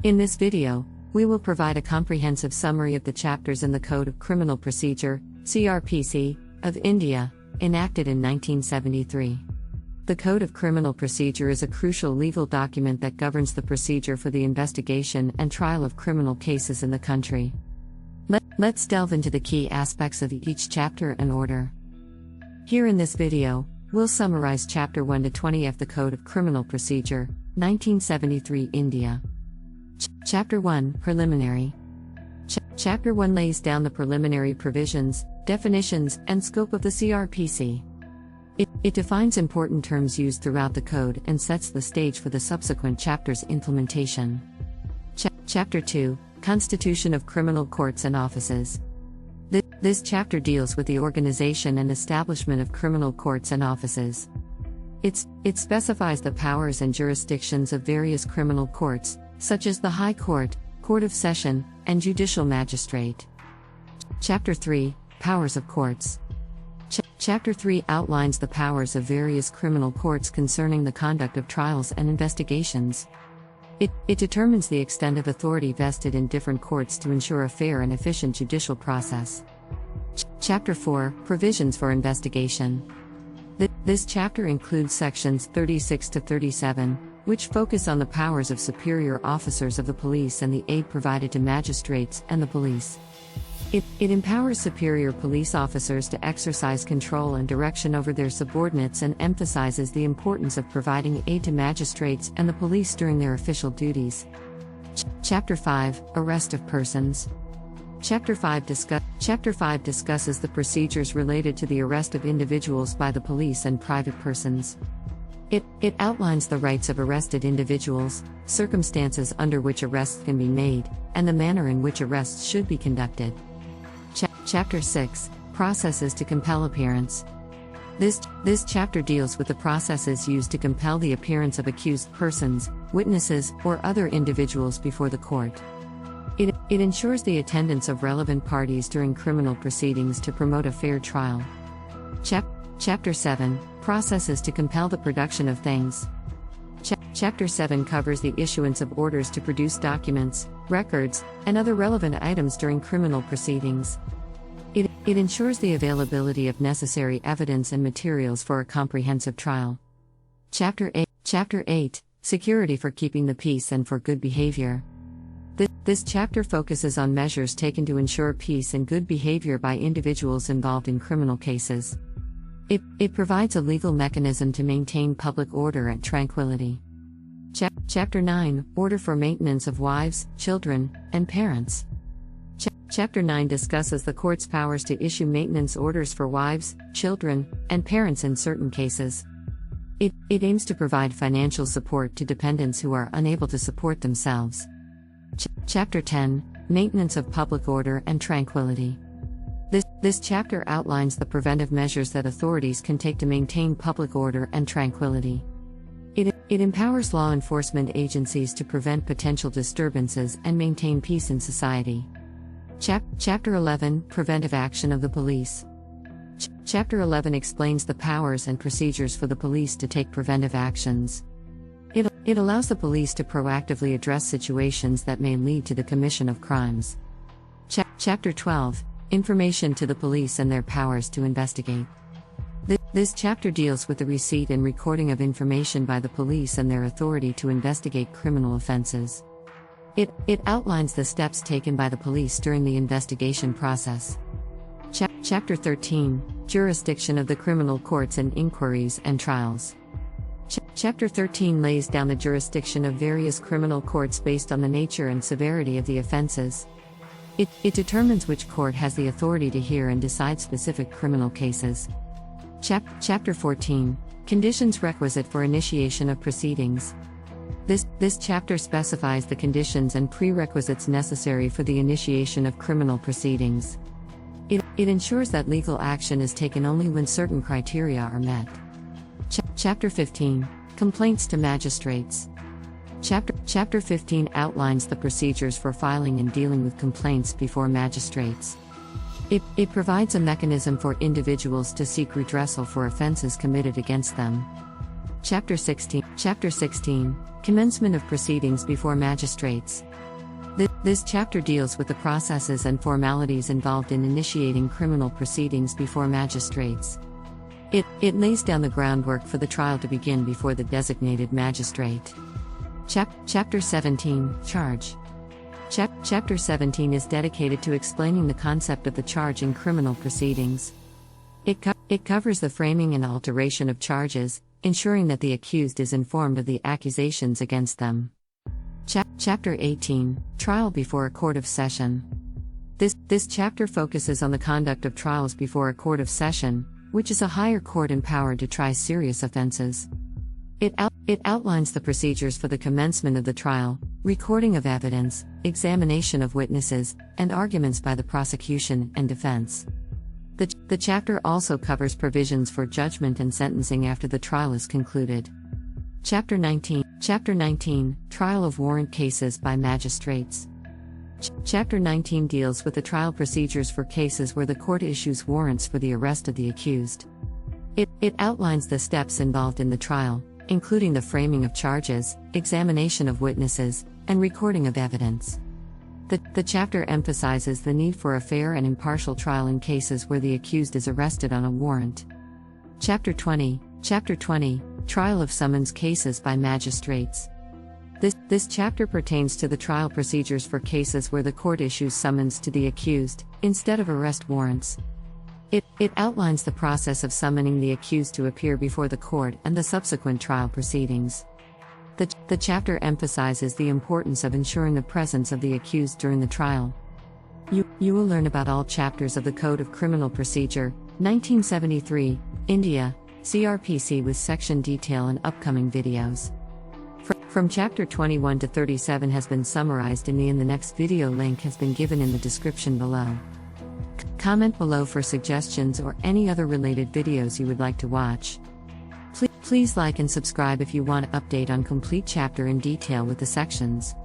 In this video, we will provide a comprehensive summary of the chapters in the Code of Criminal Procedure, CRPC, of India, enacted in 1973. The Code of Criminal Procedure is a crucial legal document that governs the procedure for the investigation and trial of criminal cases in the country. Let's delve into the key aspects of each chapter in order. Here in this video, we'll summarize Chapter 1 to 20 of the Code of Criminal Procedure, 1973 India. Chapter 1 Preliminary. Chapter 1 lays down the preliminary provisions, definitions, and scope of the CRPC. It defines important terms used throughout the code and sets the stage for the subsequent chapter's implementation. Chapter 2 Constitution of Criminal Courts and Offices. This chapter deals with the organization and establishment of criminal courts and offices. It specifies the powers and jurisdictions of various criminal courts, such as the High Court, Court of Session, and Judicial Magistrate. Chapter 3 Powers of Courts. Chapter 3 outlines the powers of various criminal courts concerning the conduct of trials and investigations. It determines the extent of authority vested in different courts to ensure a fair and efficient judicial process. Chapter 4 Provisions for Investigation. This chapter includes sections 36 to 37, which focus on the powers of superior officers of the police and the aid provided to magistrates and the police. It empowers superior police officers to exercise control and direction over their subordinates and emphasizes the importance of providing aid to magistrates and the police during their official duties. Chapter 5 Arrest of Persons. Chapter 5 discusses the procedures related to the arrest of individuals by the police and private persons. It outlines the rights of arrested individuals, circumstances under which arrests can be made, and the manner in which arrests should be conducted. Chapter 6 Processes to compel appearance. This chapter deals with the processes used to compel the appearance of accused persons, witnesses, or other individuals before the court. It ensures the attendance of relevant parties during criminal proceedings to promote a fair trial. Chapter 7 Processes to compel the production of things. Chapter 7 covers the issuance of orders to produce documents, records, and other relevant items during criminal proceedings. It ensures the availability of necessary evidence and materials for a comprehensive trial. Chapter 8 Security for keeping the peace and for good behavior. This chapter focuses on measures taken to ensure peace and good behavior by individuals involved in criminal cases. It provides a legal mechanism to maintain public order and tranquility. Chapter 9 Order for maintenance of wives, children, and parents. Chapter 9 discusses the court's powers to issue maintenance orders for wives, children, and parents in certain cases. It aims to provide financial support to dependents who are unable to support themselves. Chapter 10 Maintenance of public order and tranquility. This chapter outlines the preventive measures that authorities can take to maintain public order and tranquility. It empowers law enforcement agencies to prevent potential disturbances and maintain peace in society. Chapter 11 Preventive Action of the Police. Chapter 11 explains the powers and procedures for the police to take preventive actions. It allows the police to proactively address situations that may lead to the commission of crimes. Chapter 12 Information to the police and their powers to investigate. This chapter deals with the receipt and recording of information by the police and their authority to investigate criminal offenses. It outlines the steps taken by the police during the investigation process. Chapter 13 Jurisdiction of the Criminal Courts and Inquiries and Trials. Chapter 13 lays down the jurisdiction of various criminal courts based on the nature and severity of the offenses. It determines which court has the authority to hear and decide specific criminal cases. Chapter 14 Conditions requisite for initiation of proceedings. This chapter specifies the conditions and prerequisites necessary for the initiation of criminal proceedings. It ensures that legal action is taken only when certain criteria are met. Chapter 15 Complaints to Magistrates. Chapter 15 outlines the procedures for filing and dealing with complaints before magistrates. It provides a mechanism for individuals to seek redressal for offenses committed against them. Chapter 16 Commencement of Proceedings before Magistrates. This chapter deals with the processes and formalities involved in initiating criminal proceedings before magistrates. It lays down the groundwork for the trial to begin before the designated magistrate. Chapter 17 Charge. Chapter 17 is dedicated to explaining the concept of the charge in criminal proceedings. It covers the framing and alteration of charges, ensuring that the accused is informed of the accusations against them. Chapter 18 Trial before a court of session. This chapter focuses on the conduct of trials before a court of session, which is a higher court empowered to try serious offenses. It outlines the procedures for the commencement of the trial, recording of evidence, examination of witnesses, and arguments by the prosecution and defense. The chapter also covers provisions for judgment and sentencing after the trial is concluded. Chapter 19 Trial of warrant cases by magistrates. Chapter 19 deals with the trial procedures for cases where the court issues warrants for the arrest of the accused. It outlines the steps involved in the trial, including the framing of charges, examination of witnesses, and recording of evidence. The chapter emphasizes the need for a fair and impartial trial in cases where the accused is arrested on a warrant. Chapter 20 Trial of summons cases by magistrates. This chapter pertains to the trial procedures for cases where the court issues summons to the accused, instead of arrest warrants. It outlines the process of summoning the accused to appear before the court and the subsequent trial proceedings. The chapter emphasizes the importance of ensuring the presence of the accused during the trial. You will learn about all chapters of the Code of Criminal Procedure, 1973, India, CRPC with section detail in upcoming videos. From chapter 21 to 37 has been summarized in the next video. Link has been given in the description below. Comment below for suggestions or any other related videos you would like to watch. Please like and subscribe if you want an update on complete chapter in detail with the sections.